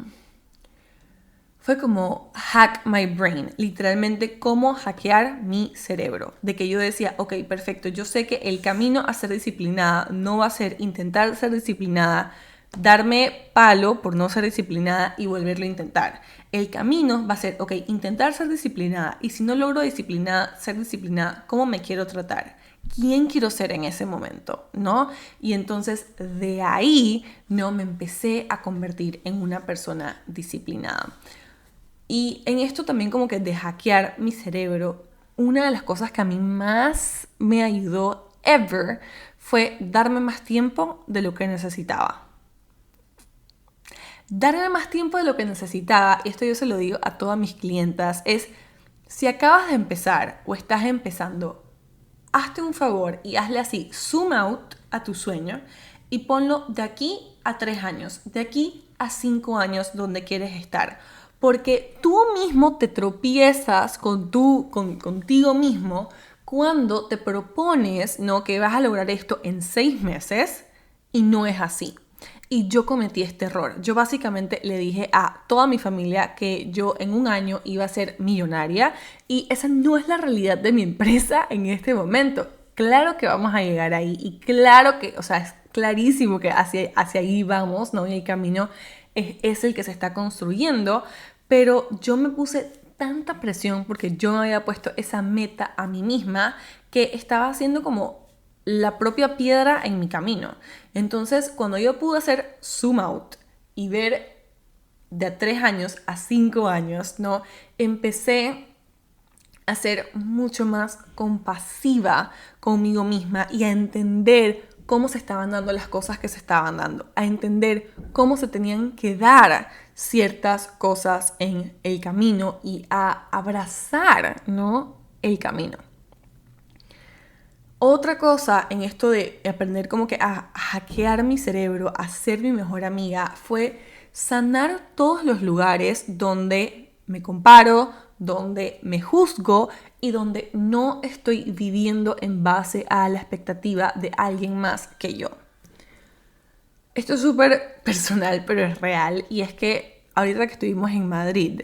fue como hack my brain, literalmente cómo hackear mi cerebro. De que yo decía, ok, perfecto, yo sé que el camino a ser disciplinada no va a ser intentar ser disciplinada, darme palo por no ser disciplinada y volverlo a intentar. El camino va a ser, ok, intentar ser disciplinada, y si no logro ser disciplinada, ¿cómo me quiero tratar? ¿Quién quiero ser en ese momento? ¿No? Y entonces de ahí, ¿no? Me empecé a convertir en una persona disciplinada. Y en esto también como que de hackear mi cerebro, una de las cosas que a mí más me ayudó ever fue darme más tiempo de lo que necesitaba. Darme más tiempo de lo que necesitaba, y esto yo se lo digo a todas mis clientas, es si acabas de empezar o estás empezando, hazte un favor y hazle así, zoom out a tu sueño y ponlo de aquí a 3 años, de aquí a 5 años donde quieres estar. Porque tú mismo te tropiezas contigo mismo cuando te propones, ¿no?, que vas a lograr esto en 6 meses y no es así. Y yo cometí este error. Yo básicamente le dije a toda mi familia que yo en un año iba a ser millonaria y esa no es la realidad de mi empresa en este momento. Claro que vamos a llegar ahí y claro que, o sea, es clarísimo que hacia ahí vamos, ¿no? Y el camino es el que se está construyendo, pero yo me puse tanta presión porque yo me había puesto esa meta a mí misma que estaba haciendo como la propia piedra en mi camino. Entonces, cuando yo pude hacer zoom out y ver de a 3 años a 5 años, ¿no?, empecé a ser mucho más compasiva conmigo misma y a entender cómo se estaban dando las cosas que se estaban dando, a entender cómo se tenían que dar ciertas cosas en el camino y a abrazar, ¿no?, el camino. Otra cosa en esto de aprender como que a hackear mi cerebro, a ser mi mejor amiga, fue sanar todos los lugares donde me comparo, donde me juzgo y donde no estoy viviendo en base a la expectativa de alguien más que yo. Esto es súper personal, pero es real, y es que ahorita que estuvimos en Madrid,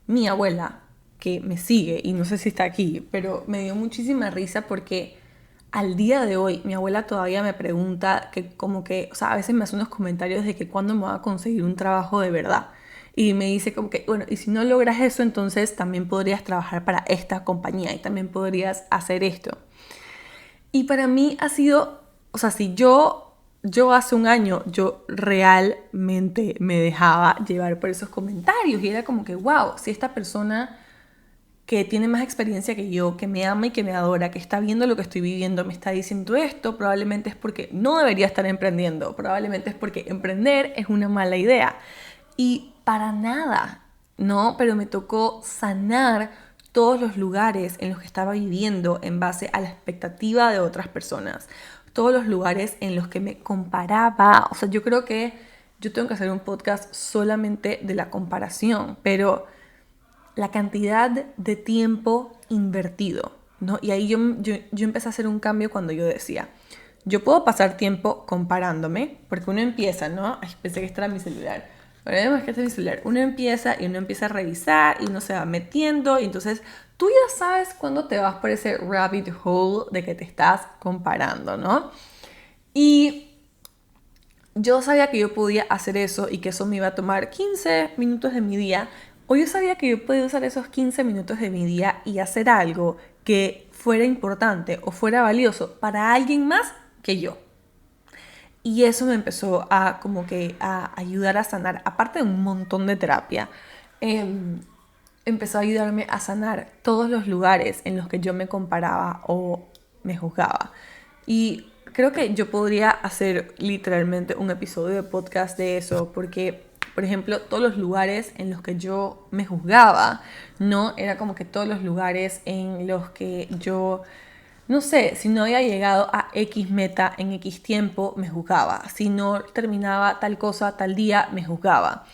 mi abuela, que me sigue y no sé si está aquí, pero me dio muchísima risa porque al día de hoy mi abuela todavía me pregunta que como que, o sea, a veces me hace unos comentarios de que cuándo me voy a conseguir un trabajo de verdad. Y me dice como que, bueno, y si no logras eso, entonces también podrías trabajar para esta compañía y también podrías hacer esto. Y para mí ha sido, o sea, si yo hace un año, yo realmente me dejaba llevar por esos comentarios y era como que, wow, si esta persona que tiene más experiencia que yo, que me ama y que me adora, que está viendo lo que estoy viviendo, me está diciendo esto, probablemente es porque no debería estar emprendiendo, probablemente es porque emprender es una mala idea. Y para nada, ¿no? Pero me tocó sanar todos los lugares en los que estaba viviendo en base a la expectativa de otras personas, todos los lugares en los que me comparaba. O sea, yo creo que yo tengo que hacer un podcast solamente de la comparación, pero la cantidad de tiempo invertido, ¿no? Y ahí yo empecé a hacer un cambio cuando yo decía, yo puedo pasar tiempo comparándome, porque uno empieza, ¿no? Ay, pensé que este era mi celular. Pero no es que este es mi celular. Uno empieza a revisar y uno se va metiendo y entonces tú ya sabes cuándo te vas por ese rabbit hole de que te estás comparando, ¿no? Y yo sabía que yo podía hacer eso y que eso me iba a tomar 15 minutos de mi día. O yo sabía que yo podía usar esos 15 minutos de mi día y hacer algo que fuera importante o fuera valioso para alguien más que yo. Y eso me empezó a como que a ayudar a sanar, aparte de un montón de terapia, empezó a ayudarme a sanar todos los lugares en los que yo me comparaba o me juzgaba. Y creo que yo podría hacer literalmente un episodio de podcast de eso, porque, por ejemplo, todos los lugares en los que yo me juzgaba, ¿no? Era como que todos los lugares en los que yo, no sé, si no había llegado a X meta en X tiempo, me juzgaba. Si no terminaba tal cosa tal día, me juzgaba.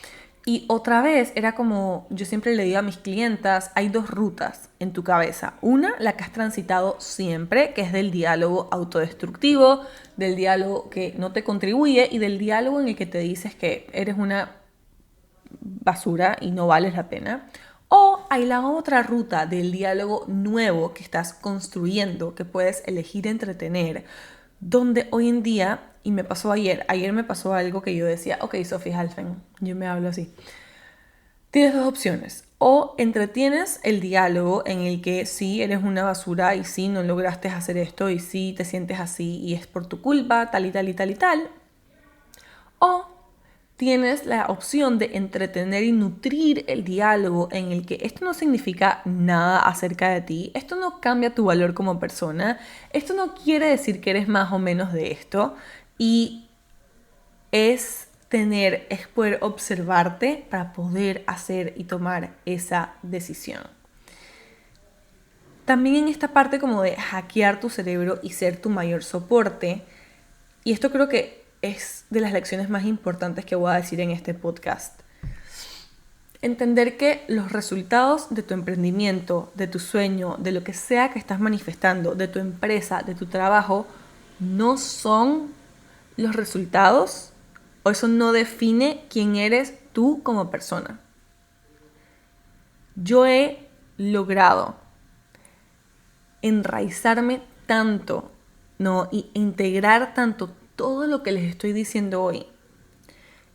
Y otra vez era como, yo siempre le digo a mis clientas, hay 2 rutas en tu cabeza. Una, la que has transitado siempre, que es del diálogo autodestructivo, del diálogo que no te contribuye y del diálogo en el que te dices que eres una basura y no vales la pena. O hay la otra ruta del diálogo nuevo que estás construyendo, que puedes elegir entretener, donde hoy en día, y me pasó ayer me pasó algo que yo decía, ok, Sophie Halfen, yo me hablo así. Tienes dos opciones. O entretienes el diálogo en el que sí eres una basura y sí no lograste hacer esto y sí te sientes así y es por tu culpa, tal y tal y tal y tal. O tienes la opción de entretener y nutrir el diálogo en el que esto no significa nada acerca de ti, esto no cambia tu valor como persona, esto no quiere decir que eres más o menos de esto y es poder observarte para poder hacer y tomar esa decisión. También en esta parte como de hackear tu cerebro y ser tu mayor soporte, y esto creo que es de las lecciones más importantes que voy a decir en este podcast. Entender que los resultados de tu emprendimiento, de tu sueño, de lo que sea que estás manifestando, de tu empresa, de tu trabajo, no son los resultados o eso no define quién eres tú como persona. Yo he logrado enraizarme tanto, ¿no? Y integrar tanto todo lo que les estoy diciendo hoy,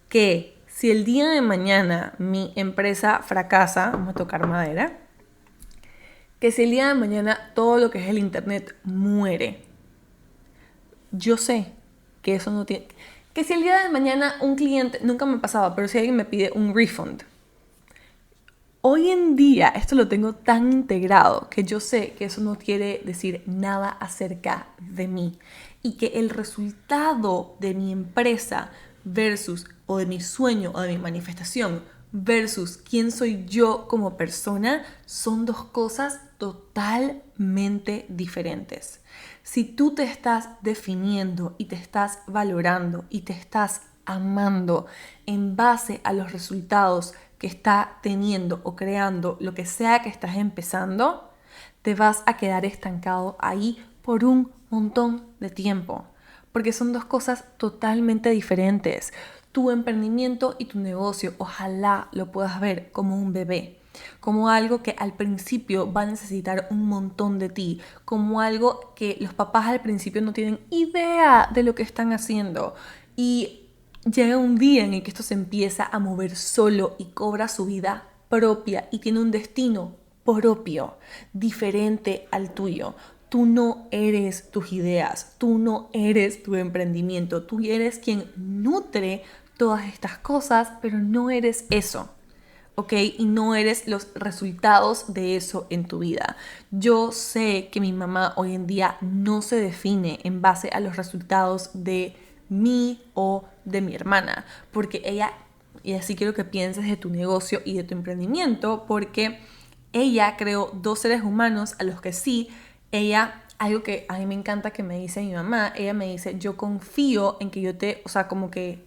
que si el día de mañana mi empresa fracasa, vamos a tocar madera, que si el día de mañana todo lo que es el internet muere, yo sé que eso no tiene... Que si el día de mañana un cliente, nunca me pasaba, pero si alguien me pide un refund, hoy en día esto lo tengo tan integrado que yo sé que eso no quiere decir nada acerca de mí y que el resultado de mi empresa versus o de mi sueño o de mi manifestación versus quién soy yo como persona son dos cosas totalmente diferentes. Si tú te estás definiendo y te estás valorando y te estás amando en base a los resultados que está teniendo o creando lo que sea que estás empezando, te vas a quedar estancado ahí por un montón de tiempo, porque son dos cosas totalmente diferentes. Tu emprendimiento y tu negocio, ojalá lo puedas ver como un bebé, como algo que al principio va a necesitar un montón de ti, como algo que los papás al principio no tienen idea de lo que están haciendo y llega un día en el que esto se empieza a mover solo y cobra su vida propia y tiene un destino propio, diferente al tuyo. Tú no eres tus ideas, tú no eres tu emprendimiento, tú eres quien nutre todas estas cosas, pero no eres eso. ¿Ok? Y no eres los resultados de eso en tu vida. Yo sé que mi mamá hoy en día no se define en base a los resultados de mí o de mi hermana, porque ella, y así quiero que pienses de tu negocio y de tu emprendimiento, porque ella creó dos seres humanos a los que sí, algo que a mí me encanta que me dice mi mamá, ella me dice, yo confío en que yo o sea, como que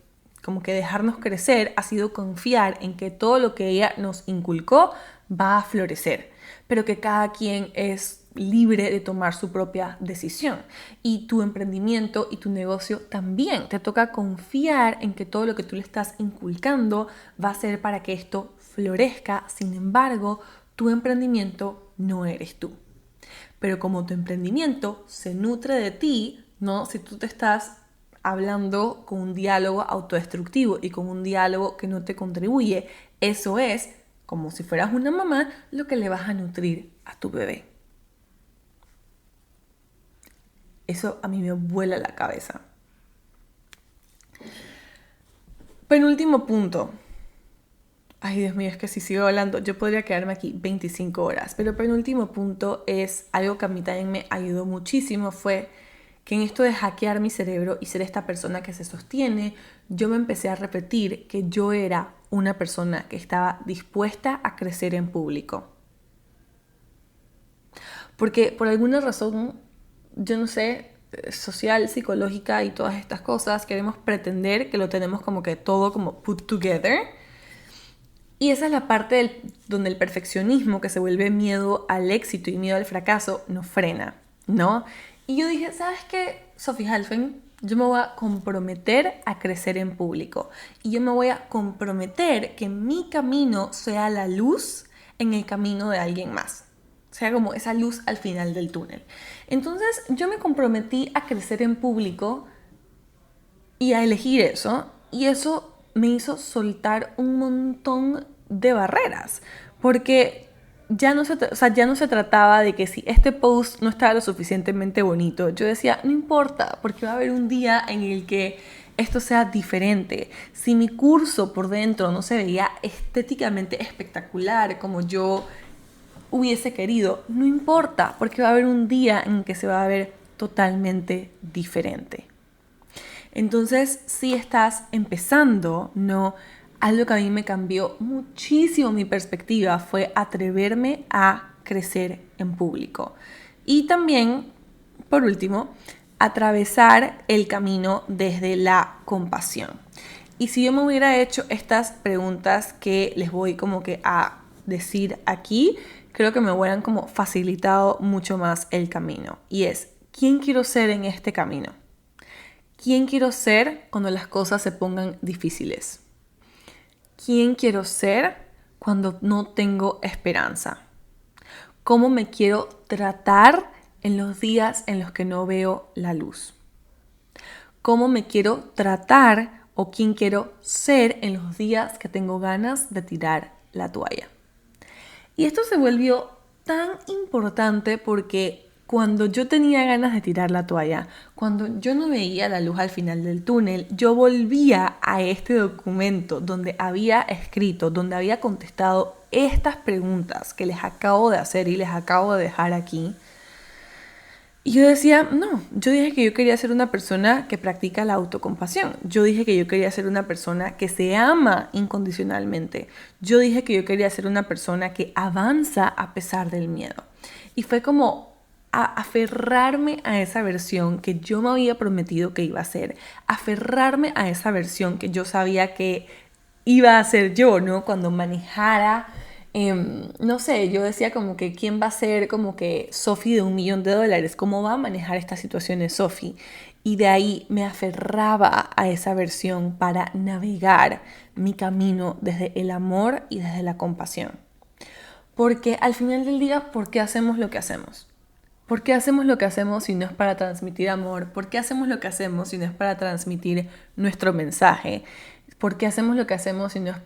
dejarnos crecer ha sido confiar en que todo lo que ella nos inculcó va a florecer, pero que cada quien es libre de tomar su propia decisión. Y tu emprendimiento y tu negocio también te toca confiar en que todo lo que tú le estás inculcando va a ser para que esto florezca. Sin embargo, tu emprendimiento no eres tú. Pero como tu emprendimiento se nutre de ti, ¿no? Si tú te estás hablando con un diálogo autodestructivo y con un diálogo que no te contribuye, eso es, como si fueras una mamá, lo que le vas a nutrir a tu bebé. Eso a mí me vuela la cabeza. Penúltimo punto. Ay, Dios mío, es que si sigo hablando, yo podría quedarme aquí 25 horas. Pero penúltimo punto es algo que a mí también me ayudó muchísimo, fue que en esto de hackear mi cerebro y ser esta persona que se sostiene, yo me empecé a repetir que yo era una persona que estaba dispuesta a crecer en público. Porque por alguna razón, yo no sé, social, psicológica y todas estas cosas, queremos pretender que lo tenemos como que todo como put together. Y esa es la parte donde el perfeccionismo, que se vuelve miedo al éxito y miedo al fracaso, nos frena, ¿no? Y yo dije, ¿sabes qué, Sophie Halfen? Yo me voy a comprometer a crecer en público y yo me voy a comprometer que mi camino sea la luz en el camino de alguien más. O sea, como esa luz al final del túnel. Entonces, yo me comprometí a crecer en público y a elegir eso. Y eso me hizo soltar un montón de barreras. Porque ya no se trataba de que si este post no estaba lo suficientemente bonito, yo decía, no importa, porque va a haber un día en el que esto sea diferente. Si mi curso por dentro no se veía estéticamente espectacular como yo hubiese querido, no importa, porque va a haber un día en que se va a ver totalmente diferente. Entonces, si estás empezando, no, algo que a mí me cambió muchísimo mi perspectiva fue atreverme a crecer en público. Y también, por último, atravesar el camino desde la compasión. Y si yo me hubiera hecho estas preguntas que les voy como que a decir aquí, creo que me hubieran como facilitado mucho más el camino. Y es, ¿quién quiero ser en este camino? ¿Quién quiero ser cuando las cosas se pongan difíciles? ¿Quién quiero ser cuando no tengo esperanza? ¿Cómo me quiero tratar en los días en los que no veo la luz? ¿Cómo me quiero tratar o quién quiero ser en los días que tengo ganas de tirar la toalla? Y esto se volvió tan importante porque cuando yo tenía ganas de tirar la toalla, cuando yo no veía la luz al final del túnel, yo volvía a este documento donde había escrito, donde había contestado estas preguntas que les acabo de hacer y les acabo de dejar aquí. Y yo decía, no, yo dije que yo quería ser una persona que practica la autocompasión. Yo dije que yo quería ser una persona que se ama incondicionalmente. Yo dije que yo quería ser una persona que avanza a pesar del miedo. Y fue como a aferrarme a esa versión que yo me había prometido que iba a ser. Aferrarme a esa versión que yo sabía que iba a ser yo, ¿no? Cuando manejara... no sé, yo decía como que quién va a ser como que Sophie de $1.000.000, cómo va a manejar estas situaciones Sophie. Y de ahí me aferraba a esa versión para navegar mi camino desde el amor y desde la compasión. Porque al final del día, ¿por qué hacemos lo que hacemos? ¿Por qué hacemos lo que hacemos si no es para transmitir amor? ¿Por qué hacemos lo que hacemos si no es para transmitir nuestro mensaje? ¿Por qué hacemos lo que hacemos si no es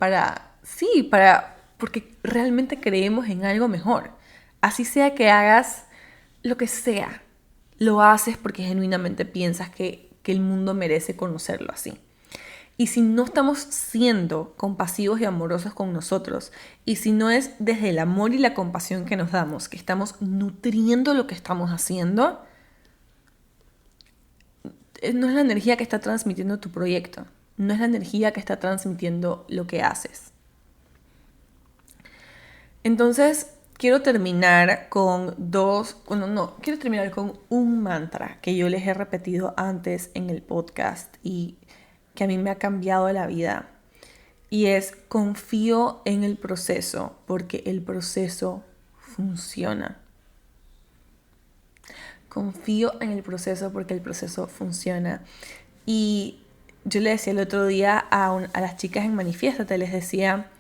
porque realmente creemos en algo mejor? Así sea que hagas lo que sea, lo haces porque genuinamente piensas que el mundo merece conocerlo así. Y si no estamos siendo compasivos y amorosos con nosotros, y si no es desde el amor y la compasión que nos damos, que estamos nutriendo lo que estamos haciendo, no es la energía que está transmitiendo tu proyecto, no es la energía que está transmitiendo lo que haces. Entonces, quiero terminar con un mantra que yo les he repetido antes en el podcast y que a mí me ha cambiado la vida. Y es, confío en el proceso porque el proceso funciona. Confío en el proceso porque el proceso funciona. Y yo le decía el otro día a las chicas en Manifiéstate, les decía,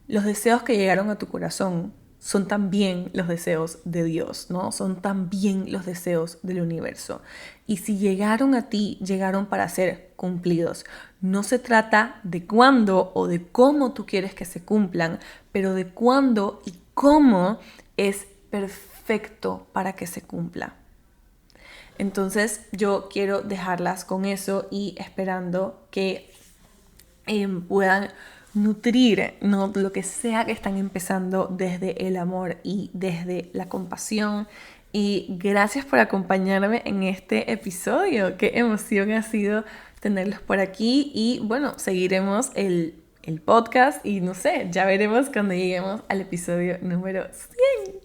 los deseos que llegaron a tu corazón son también los deseos de Dios, ¿no? Son también los deseos del universo. Y si llegaron a ti, llegaron para ser cumplidos. No se trata de cuándo o de cómo tú quieres que se cumplan, pero de cuándo y cómo es perfecto para que se cumpla. Entonces yo quiero dejarlas con eso y esperando que puedan nutrir, ¿no?, lo que sea que están empezando desde el amor y desde la compasión. Y gracias por acompañarme en este episodio. Qué emoción ha sido tenerlos por aquí. Y bueno, seguiremos el podcast y no sé, ya veremos cuando lleguemos al episodio número 100.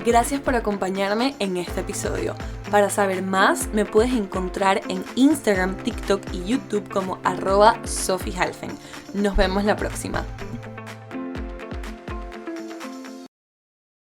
Gracias por acompañarme en este episodio. Para saber más, me puedes encontrar en Instagram, TikTok y YouTube como @SophieHalfen. Nos vemos la próxima.